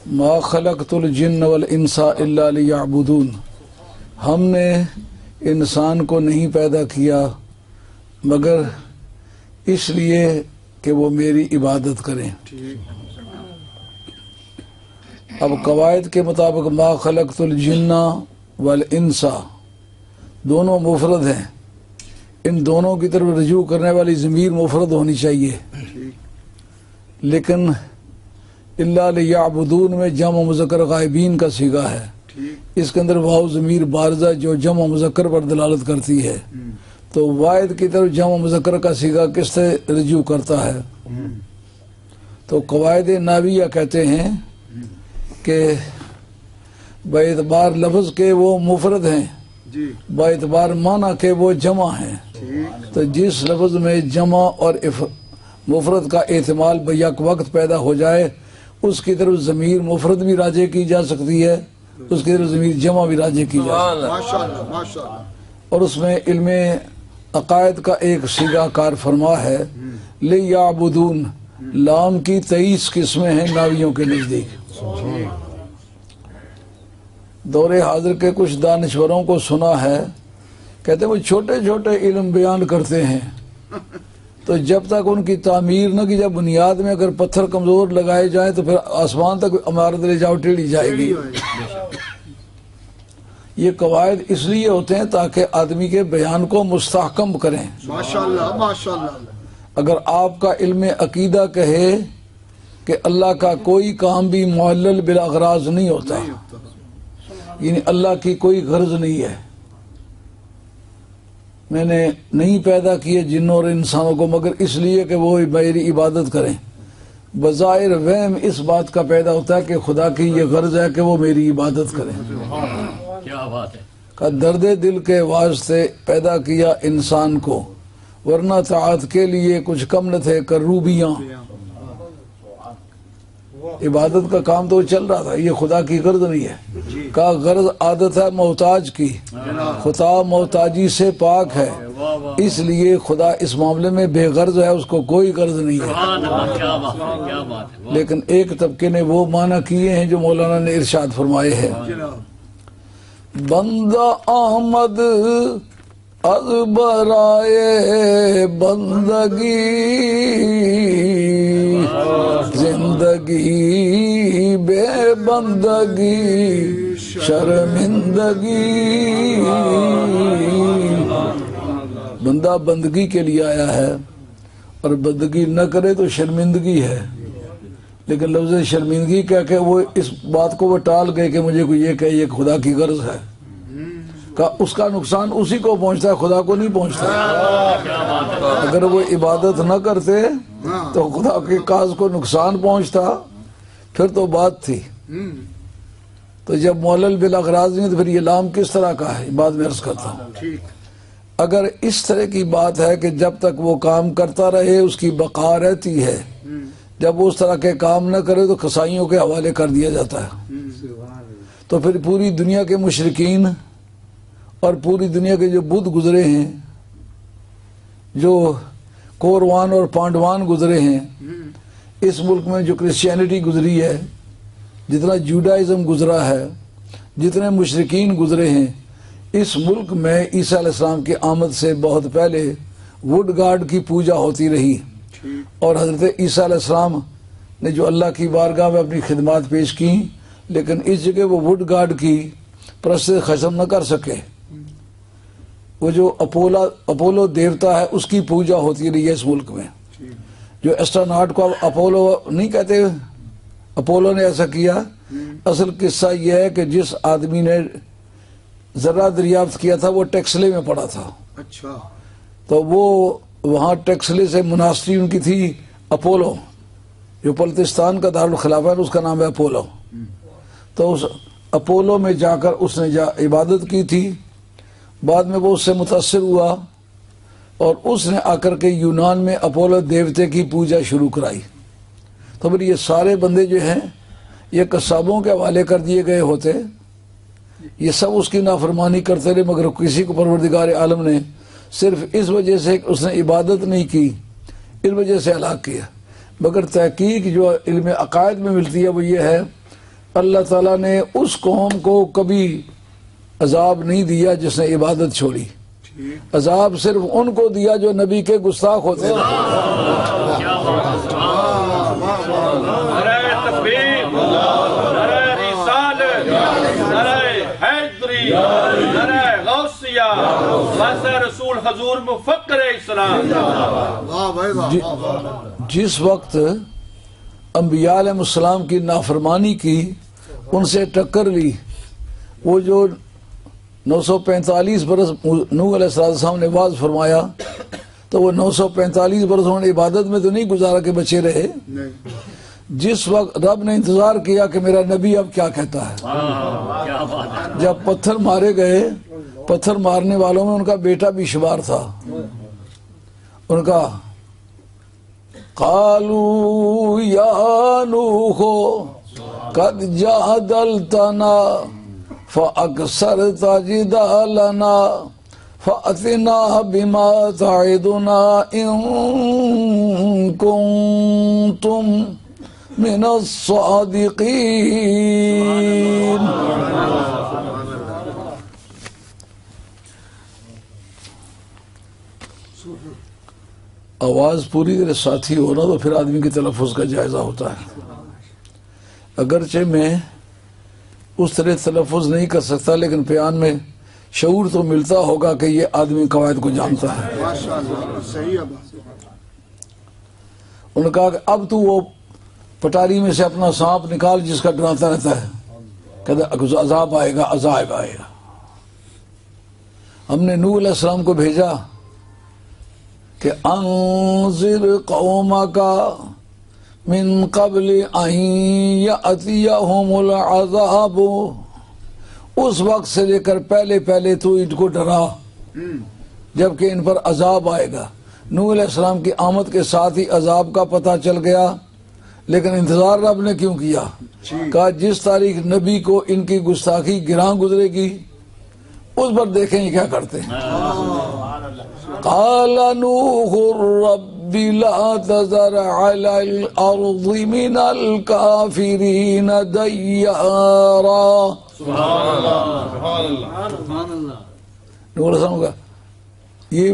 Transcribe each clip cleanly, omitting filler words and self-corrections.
ما خلقت الجن والانس الا لیعبدون، ہم نے انسان کو نہیں پیدا کیا مگر اس لیے کہ وہ میری عبادت کریں۔ اب قواعد کے مطابق ما خلقت الجن والانس دونوں مفرد ہیں، ان دونوں کی طرف رجوع کرنے والی ضمیر مفرد ہونی چاہیے، لیکن الا لیعبدون میں جمع مذکر غائبین کا صیغہ ہے، اس کے اندر واو ضمیر بارزہ جو جمع مذکر پر دلالت کرتی ہے، تو واحد کی طرف جمع مذکر کا صیغہ کس سے رجوع کرتا ہے؟ تو قواعد نحویہ کہتے ہیں کہ باعتبار لفظ کے وہ مفرد ہیں، باعتبار معنی کے وہ جمع ہیں، تو جس لفظ میں جمع اور مفرد کا احتمال بیک وقت پیدا ہو جائے اس کی طرف ضمیر مفرد بھی راجع کی جا سکتی ہے، اس کی طرف ضمیر جمع بھی راجع کی جا سکتی ہے، اور اس میں علم عقائد کا ایک صیغہ کار فرما ہے لیعبدون، لام کی 23 قسمیں ہیں ناویوں کے نزدیک۔ دور حاضر کے کچھ دانشوروں کو سنا ہے، کہتے ہیں وہ چھوٹے چھوٹے علم بیان کرتے ہیں، تو جب تک ان کی تعمیر نہ کی جائے، بنیاد میں اگر پتھر کمزور لگائے جائیں تو پھر آسمان تک عمارت لے جاؤ ٹیڑھی جائے گی۔ یہ قواعد اس لیے ہوتے ہیں تاکہ آدمی کے بیان کو مستحکم کریں۔ ماشاءاللہ ماشاءاللہ۔ اگر آپ کا علم عقیدہ کہے کہ اللہ کا کوئی کام بھی معلل بالاغراض نہیں ہوتا، یعنی اللہ کی کوئی غرض نہیں ہے، میں نے نہیں پیدا کیے جنوں اور انسانوں کو مگر اس لیے کہ وہ میری عبادت کریں، بظاہر وہم اس بات کا پیدا ہوتا ہے کہ خدا کی یہ غرض ہے کہ وہ میری عبادت کریں۔ کیا بات ہے! کا درد دل کے واسطے پیدا کیا انسان کو، ورنہ طاعت کے لیے کچھ کم نہ تھے کروبیاں۔ عبادت کا کام تو چل رہا تھا، یہ خدا کی غرض نہیں ہے، کا غرض عادت ہے محتاج کی، خدا محتاجی سے پاک ہے، اس لیے خدا اس معاملے میں بے غرض ہے، اس کو کوئی غرض نہیں ہے۔ کیا بات ہے! کیا بات ہے! لیکن ایک طبقے نے وہ معنی کیے ہیں جو مولانا نے ارشاد فرمائے ہیں، بندہ احمد از برائے بندگی زندگی بے بندگی شرمندگی، بندہ بندگی کے لیے آیا ہے اور بندگی نہ کرے تو شرمندگی ہے، لیکن لفظ شرمندگی کہہ کے وہ اس بات کو وہ ٹال گئے کہ مجھے کوئی یہ کہ یہ خدا کی غرض ہے، کہ اس کا نقصان اسی کو پہنچتا ہے، خدا کو نہیں پہنچتا۔ اگر وہ عبادت نہ کرتے تو خدا کے کاز کو نقصان پہنچتا، پھر تو بات تھی۔ تو جب معلل بالاغراض نہیں تو پھر یہ لام کس طرح کا ہے، بعد میں عرض کرتا ہوں۔ اگر اس طرح کی بات ہے کہ جب تک وہ کام کرتا رہے اس کی بقا رہتی ہے، جب وہ اس طرح کے کام نہ کرے تو قصائیوں کے حوالے کر دیا جاتا ہے، تو پھر پوری دنیا کے مشرکین اور پوری دنیا کے جو بدھ گزرے ہیں، جو کوروان اور پانڈوان گزرے ہیں، اس ملک میں جو کرسچینٹی گزری ہے، جتنا جوڈائزم گزرا ہے، جتنے مشرکین گزرے ہیں، اس ملک میں عیسیٰ علیہ السلام کی آمد سے بہت پہلے وڈ گاڈ کی پوجا ہوتی رہی، اور حضرت عیسیٰ علیہ السلام نے جو اللہ کی بارگاہ میں اپنی خدمات پیش کی، لیکن اس جگہ وہ وڈ گاڈ کی پرست ختم نہ کر سکے، وہ جو اپولو دیوتا ہے اس کی پوجا ہوتی رہی ہے اس ملک میں۔ جو ایسٹروناٹ کو اپولو نہیں کہتے، اپولو نے ایسا کیا، اصل قصہ یہ ہے کہ جس آدمی نے ذرہ دریافت کیا تھا وہ ٹیکسلے میں پڑا تھا، اچھا، تو وہ وہاں ٹیکسلے سے مناسٹری ان کی تھی اپولو، جو بلتستان کا دارالخلافہ ہے اس کا نام ہے اپولو، تو اس اپولو میں جا کر اس نے عبادت کی تھی، بعد میں وہ اس سے متاثر ہوا اور اس نے آ کر کے یونان میں اپولو دیوتے کی پوجا شروع کرائی۔ تو پھر یہ سارے بندے جو ہیں یہ قصابوں کے حوالے کر دیے گئے ہوتے، یہ سب اس کی نافرمانی کرتے رہے، مگر کسی کو پروردگار عالم نے صرف اس وجہ سے اس نے عبادت نہیں کی، اس وجہ سے ہلاک کیا۔ مگر تحقیق جو علم عقائد میں ملتی ہے وہ یہ ہے اللہ تعالیٰ نے اس قوم کو کبھی عذاب نہیں دیا جس نے عبادت چھوڑی، عذاب صرف ان کو دیا جو نبی کے گستاخ ہوتے ہیں۔ کیا بات ہے نعرہ تکبیر، نعرہ رسالت، نعرہ حیدری، نعرہ غوثیہ، واسطہ رسول حضور مفکر اسلام۔ واہ بھائی واہ جس وقت انبیاء علیہ السلام کی نافرمانی کی، ان سے ٹکر لی، وہ جو 945 برس نوح علیہ السلام نے واز فرمایا، تو وہ 945 برس انہوں نے عبادت میں تو نہیں گزارا کہ بچے رہے۔ نہیں جس وقت رب نے انتظار کیا کہ میرا نبی اب کیا کہتا ہے، کیا بات ہے جب پتھر مارے گئے، پتھر مارنے والوں میں ان کا بیٹا بھی شمار تھا، ان کا قالوا یا نوح قد جادلتنا فاکثرت جدالنا فأتنا بما تعدنا ان کنتم من الصادقین۔ آواز پوری طرح ساتھی ہونا تو پھر آدمی کے تلفظ کا جائزہ ہوتا ہے، اگرچہ میں اس طرح تلفظ نہیں کر سکتا لیکن بیان میں شعور تو ملتا ہوگا کہ یہ آدمی قواعد کو جانتا ہے۔ ماشاءاللہ صحیح ہے بات۔ انہوں نے کہا کہ اب تو وہ پٹاری میں سے اپنا سانپ نکال جس کا ڈراتا رہتا ہے، کہتا عذاب آئے گا عذاب آئے گا۔ ہم نے نوح علیہ السلام کو بھیجا کہ انذر قومک من قبل ان یأتیہم العذاب، اس وقت سے لے کر پہلے تو ان کو ڈرا جبکہ ان پر عذاب آئے گا۔ نوح علیہ السلام کی آمد کے ساتھ ہی عذاب کا پتہ چل گیا، لیکن انتظار رب نے کیوں کیا؟ کہا جس تاریخ نبی کو ان کی گستاخی گراں گزرے گی اس پر دیکھیں یہ کیا کرتے ہیں۔ قال نوح رب لا تذر على الارض من الكافرين ديارا۔ نوح علیہ السلام کا یہ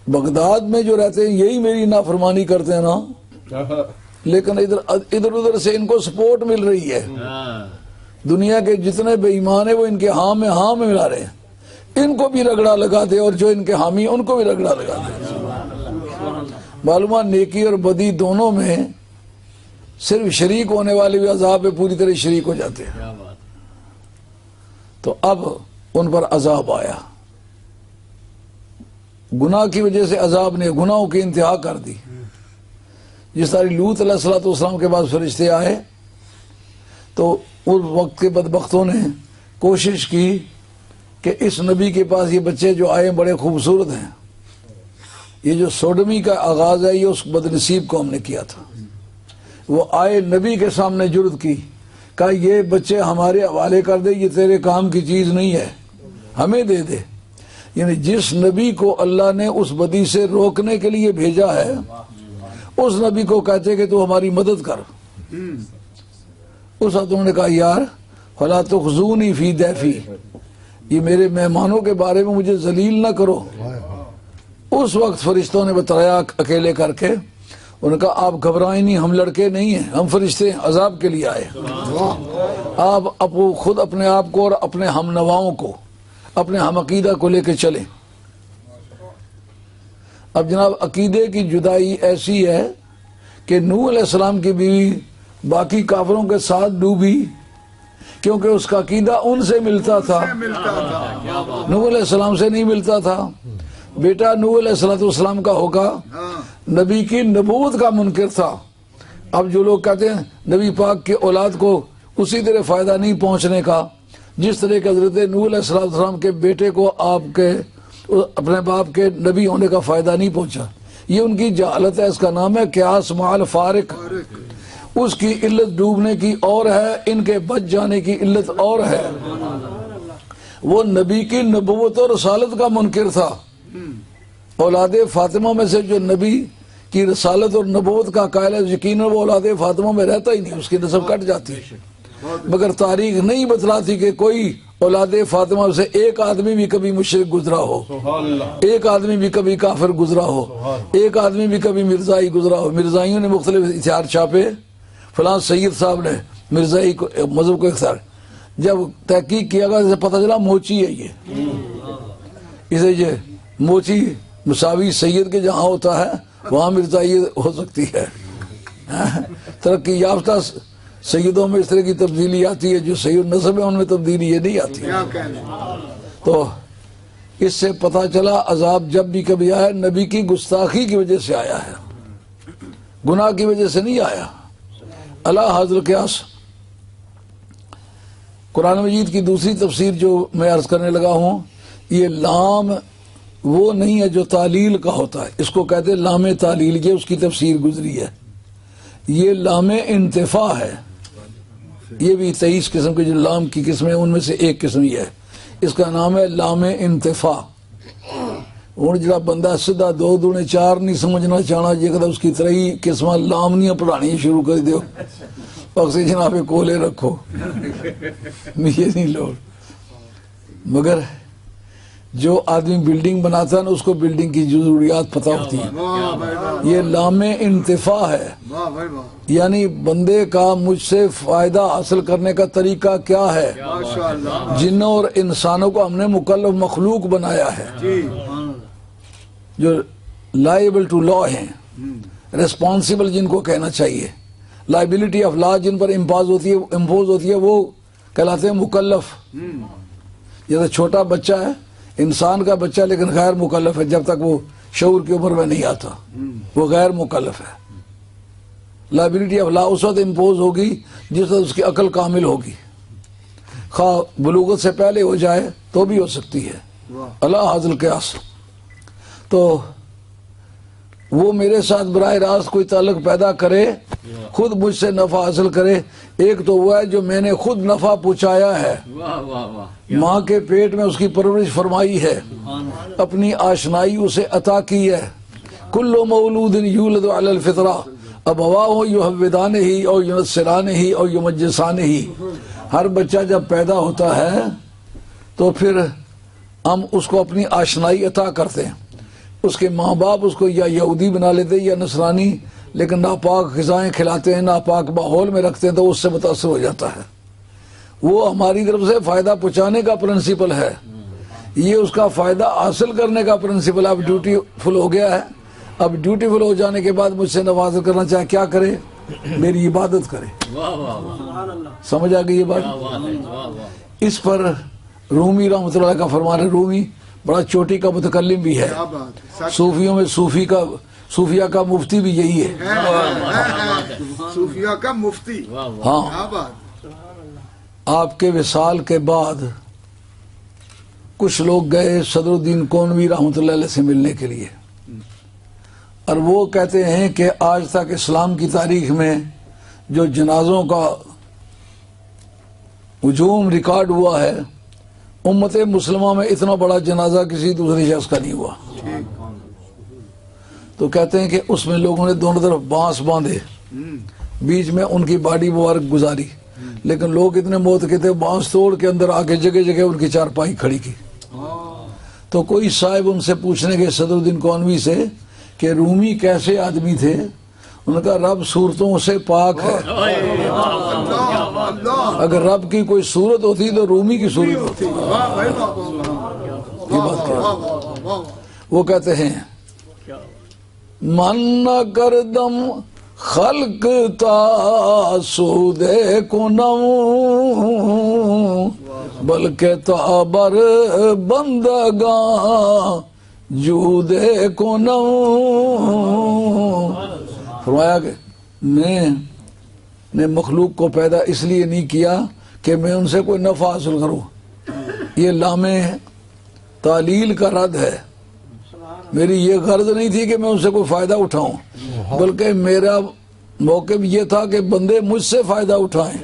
بغداد میں جو رہتے ہیں یہی میری نافرمانی کرتے ہیں نا، لیکن ادھر ادھر سے ان کو سپورٹ مل رہی ہے، دنیا کے جتنے بے ایمان ہیں وہ ان کے ہاں میں ملا رہے ہیں، ان کو بھی رگڑا لگا دے اور جو ان کے حامی ان کو بھی رگڑا لگا دے۔ معلومہ نیکی اور بدی دونوں میں صرف شریک ہونے والے بھی عذاب میں پوری طرح شریک ہو جاتے ہیں۔ تو اب ان پر عذاب آیا، گناہ کی وجہ سے عذاب نے گناہوں کی انتہا کر دی۔ جس طرح لوط علیہ السلام کے بعد فرشتے آئے تو اس وقت کے بدبختوں نے کوشش کی کہ اس نبی کے پاس یہ بچے جو آئے بڑے خوبصورت ہیں، یہ جو سوڈمی کا آغاز ہے یہ اس بدنصیب قوم نے کیا تھا۔ وہ آئے نبی کے سامنے جرت کی، کہا یہ بچے ہمارے حوالے کر دے، یہ تیرے کام کی چیز نہیں ہے، ہمیں دے دے۔ یعنی جس نبی کو اللہ نے اس بدی سے روکنے کے لیے بھیجا ہے اس نبی کو کہتے کہ تو ہماری مدد کر۔ اس وقت انہوں نے کہا یار فلا تخزونی فی ضیفی، یہ میرے مہمانوں کے بارے میں مجھے ذلیل نہ کرو۔ اس وقت فرشتوں نے بتایا اکیلے کر کے، انہوں نے کہا آپ گھبرائیں نہیں، ہم لڑکے نہیں ہیں، ہم فرشتے ہیں، عذاب کے لیے آئے۔ آپ خود اپنے آپ کو اور اپنے ہم نواؤں کو، اپنے ہم عقیدہ کو لے کے چلیں۔ اب جناب عقیدے کی جدائی ایسی ہے کہ نوح علیہ السلام کی بیوی باقی کافروں کے ساتھ ڈوبی کیونکہ اس کا عقیدہ ان سے ملتا تھا، نوح علیہ السلام سے نہیں ملتا تھا۔ بیٹا نوح علیہ السلام کا ہوگا، نبی کی نبوت کا منکر تھا۔ اب جو لوگ کہتے ہیں نبی پاک کی اولاد کو اسی طرح فائدہ نہیں پہنچنے کا جس طرح کہ حضرت نوح علیہ السلام کے بیٹے کو آپ کے اپنے باپ کے نبی ہونے کا فائدہ نہیں پہنچا، یہ ان کی جہالت ہے۔ اس کا نام ہے قیاس مع الفارق۔ اس کی علت ڈوبنے کی اور ہے، ان کے بچ جانے کی علت اور ہے۔ وہ نبی کی نبوت اور رسالت کا منکر تھا۔ اولاد فاطمہ میں سے جو نبی کی رسالت اور نبوت کا قائل ہے، یقیناً وہ اولاد فاطمہ میں رہتا ہی نہیں، اس کی نسب کٹ جاتی ہے۔ مگر تاریخ نہیں بتلاتی کہ کوئی اولاد فاطمہ سے ایک آدمی بھی کبھی مشرک گزرا ہو، ایک آدمی بھی کبھی کافر گزرا ہو، ایک آدمی بھی کبھی مرزائی گزرا ہو۔ مرزائیوں نے مختلف اشتہار چھاپے، فلاں سید صاحب نے مرزائی مذہب کو اختیار، جب تحقیق کیا گیا اسے پتہ چلا موچی ہے یہ، اسے یہ موچی مساوی سید کے جہاں ہوتا ہے وہاں مرزائی ہو سکتی ہے۔ ترقی یافتہ سیدوں میں اس طرح کی تبدیلی آتی ہے، جو سید نسب ہے ان میں تبدیلی یہ نہیں آتی۔ کیا کہنے تو اس سے پتہ چلا عذاب جب بھی کبھی آیا نبی کی گستاخی کی وجہ سے آیا ہے، گناہ کی وجہ سے نہیں آیا۔ اللہ حاضر قیاس قرآن مجید کی دوسری تفسیر جو میں عرض کرنے لگا ہوں، یہ لام وہ نہیں ہے جو تعلیل کا ہوتا ہے، اس کو کہتے ہیں لام تعلیل، یہ اس کی تفسیر گزری ہے۔ یہ لام انتفاع ہے، یہ بھی 23 قسم کے جو لام کی قسم ہے ان میں سے ایک قسم یہ ہے، اس کا نام ہے لام انتفاع۔ ہوں جڑا بندہ سیدھا 2 دونے 4 نہیں سمجھنا چاہنا، جے کدا اس کی ترئی قسمہ لامنیاں پڑھانی شروع کر دیو، اکسی جناب کولے رکھو، یہ نہیں لوڑ۔ مگر جو آدمی بلڈنگ بناتا ہے نا اس کو بلڈنگ کی ضروریات پتہ ہوتی ہیں، واہ بھائی واہ، یہ لام انتفاع ہے، واہ بھائی واہ، یعنی بندے کا مجھ سے فائدہ حاصل کرنے کا طریقہ کیا ہے۔ ماشاء اللہ، جنوں اور انسانوں کو ہم نے مکلف مخلوق بنایا ہے، جی جو لائبل ٹو لا ہیں، ریسپانسبل جن کو کہنا چاہیے، لائبلٹی آف لا جن پر امپوز ہوتی ہے وہ کہلاتے ہیں مکلف۔ جیسے چھوٹا بچہ ہے، انسان کا بچہ لیکن غیر مکلف ہے، جب تک وہ شعور کی عمر میں نہیں آتا وہ غیر مکلف ہے۔ لائبلٹی آف لا اس وقت امپوز ہوگی جس وقت اس کی عقل کامل ہوگی، خواہ بلوغت سے پہلے ہو جائے تو بھی ہو سکتی ہے۔ اللہ حاضر قیاس۔ تو وہ میرے ساتھ براہ راست کوئی تعلق پیدا کرے، خود مجھ سے نفع حاصل کرے، ایک تو وہ ہے جو میں نے خود نفع پہنچایا ہے، واہ واہ واہ، ماں کے پیٹ میں اس کی پرورش فرمائی ہے، اپنی آشنائی اسے عطا کی ہے۔ کل مولود یولد علی الفطرہ ابواہ یحودانہ او ینصرانہ او یمجسانہ، ہر بچہ جب پیدا ہوتا ہے تو پھر ہم اس کو اپنی آشنائی عطا کرتے ہیں، اس کے ماں باپ اس کو یا یہودی بنا لیتے یا نصرانی، لیکن ناپاک غذائیں کھلاتے ہیں، ناپاک ماحول میں رکھتے ہیں تو اس سے متاثر ہو جاتا ہے۔ وہ ہماری طرف سے فائدہ پہنچانے کا پرنسپل ہے، یہ اس کا فائدہ حاصل کرنے کا پرنسپل۔ اب ڈیوٹی فل ہو گیا ہے، اب ڈیوٹی فل ہو جانے کے بعد مجھ سے نفع حاصل کرنا چاہے کیا کرے؟ میری عبادت کرے۔ واہ واہ واہ، سمجھ آ گئی یہ بات؟ واہ واہ واہ، اس پر رومی رحمۃ اللہ کا فرمان ہے، رومی بڑا چوٹی کا متکلم بھی ہے، کیا بات ہے، سچ صوفیوں میں صوفیہ کا مفتی بھی یہی ہے۔ صوفیہ کا مفتی، ہاں، کیا بات، آپ کے وصال کے بعد کچھ لوگ گئے صدر الدین کونوی رحمۃ اللہ علیہ سے ملنے کے لیے، اور وہ کہتے ہیں کہ آج تک اسلام کی تاریخ میں جو جنازوں کا ہجوم ریکارڈ ہوا ہے، امت مسلمہ میں اتنا بڑا جنازہ کسی دوسری شخص کا نہیں ہوا۔ تو کہتے ہیں کہ اس میں لوگوں نے دونوں طرف بانس باندھے، بیچ میں ان کی باڈی مبارک گزاری، لیکن لوگ اتنے موت کے تھے بانس توڑ کے اندر آ کے جگہ جگہ ان کی چارپائی کھڑی کی۔ تو کوئی صاحب ان سے پوچھنے گئے صدر الدین کونوی سے کہ رومی کیسے آدمی تھے؟ ان کا رب صورتوں سے پاک ہے، اگر رب کی کوئی صورت ہوتی تو رومی کی صورت ہوتی۔ واہ بھائی واہ، واہ یہ بات واہ، کہہ واہ واہ واہ، وہ کہتے ہیں من نہ کردم خلق تا سودے کنم بلکہ تابر بندگاں جودے کنم۔ فرمایا کہ میں نے مخلوق کو پیدا اس لیے نہیں کیا کہ میں ان سے کوئی نفع حاصل کروں، یہ لام تعلیل کا رد ہے۔ میری یہ غرض نہیں تھی کہ میں ان سے کوئی فائدہ اٹھاؤں، بلکہ میرا موقف یہ تھا کہ بندے مجھ سے فائدہ اٹھائیں۔